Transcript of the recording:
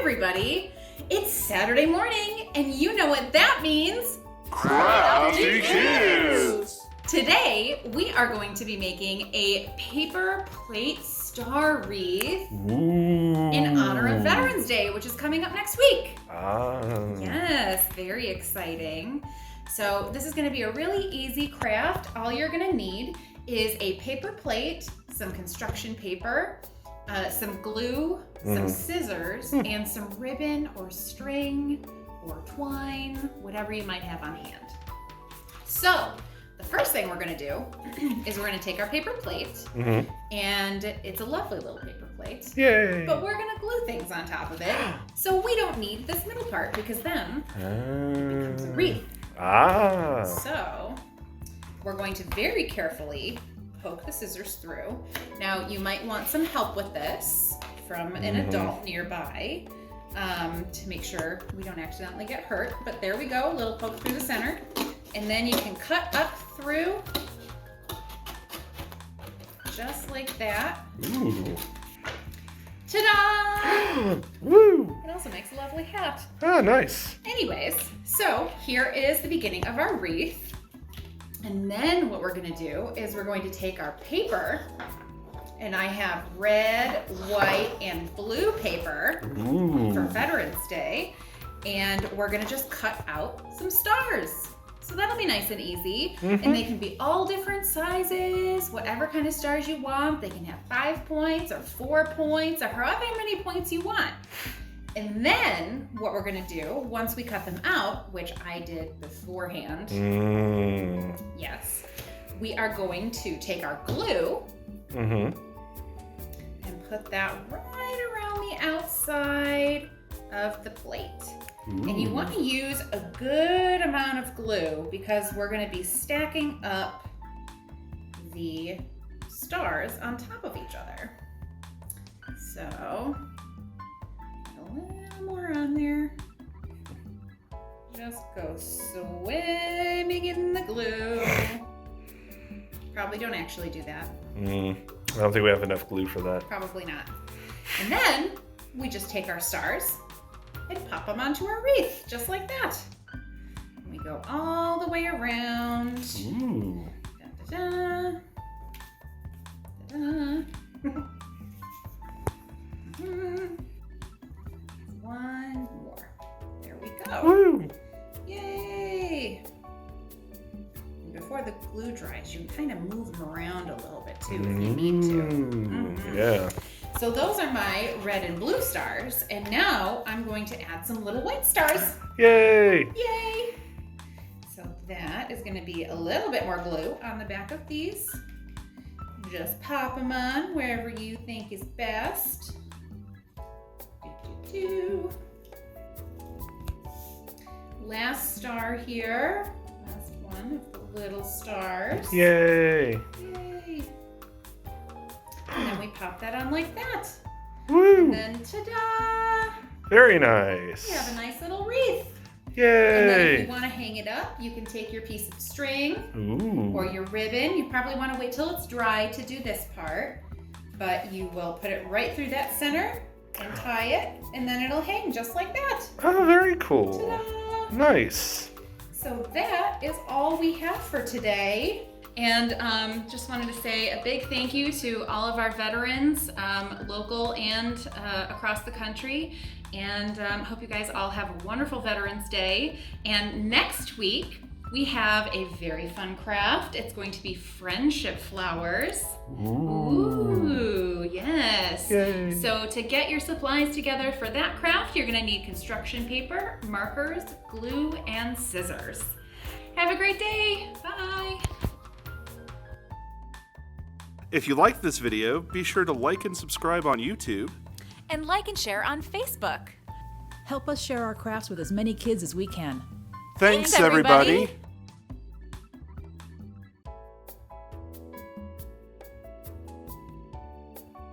everybody! It's Saturday morning, and you know what that means? Crafty Kids! Today, we are going to be making a paper plate star wreath in honor of Veterans Day, which is coming up next week. Yes, very exciting. So this is going to be a really easy craft. All you're going to need is a paper plate, some construction paper, some glue, some scissors, and some ribbon or string or twine, whatever you might have on hand. So the first thing we're going to do is we're going to take our paper plate, and it's a lovely little paper plate. Yay! But we're going to glue things on top of it, so we don't need this middle part because then it becomes a wreath. So we're going to very carefully poke the scissors through. Now you might want some help with this from an adult nearby to make sure we don't accidentally get hurt. But there we go, a little poke through the center. And then you can cut up through just like that. Ooh. Ta-da! Woo! It also makes a lovely hat. Ah, nice. Anyways, so here is the beginning of our wreath. And then what we're gonna do is we're going to take our paper, and I have red, white, and blue paper for Veterans Day, and we're gonna just cut out some stars. So that'll be nice and easy. And they can be all different sizes, whatever kind of stars you want. They can have 5 points or 4 points or however many points you want. And then what we're gonna do, once we cut them out, which I did beforehand, yes, we are going to take our glue and put that right around the outside of the plate. And you want to use a good amount of glue because we're going to be stacking up the stars on top of each other. So, a little more on there. Just go swimming in the glue. Probably don't actually do that. I don't think we have enough glue for that. Probably not. And then we just take our stars and pop them onto our wreath, just like that. And we go all the way around. Ooh. Da-da-da. Da-da. One more. There we go. Woo! Yay! And before the glue dries, you can kind of move them around a little bit too if you need to. Yeah. So those are my red and blue stars, and now I'm going to add some little white stars. Yay! Yay! So that is going to be a little bit more glue on the back of these. Just pop them on wherever you think is best. Last star here. Last one of the little stars. Yay! Yay! And then we pop that on like that. Woo! And then ta-da! Very nice. We have a nice little wreath. Yay! And then if you want to hang it up, you can take your piece of string or your ribbon. You probably want to wait till it's dry to do this part, but you will put it right through that center and tie it, and then it'll hang just like that. Oh, very cool. Ta-da! Nice. So that is all we have for today. And just wanted to say a big thank you to all of our veterans, local and across the country. And hope you guys all have a wonderful Veterans Day. And next week, we have a very fun craft. It's going to be friendship flowers. Ooh, yes. Yay. So to get your supplies together for that craft, you're gonna need construction paper, markers, glue, and scissors. Have a great day. Bye. If you liked this video, be sure to like and subscribe on YouTube. And like and share on Facebook. Help us share our crafts with as many kids as we can. Thanks, everybody. everybody.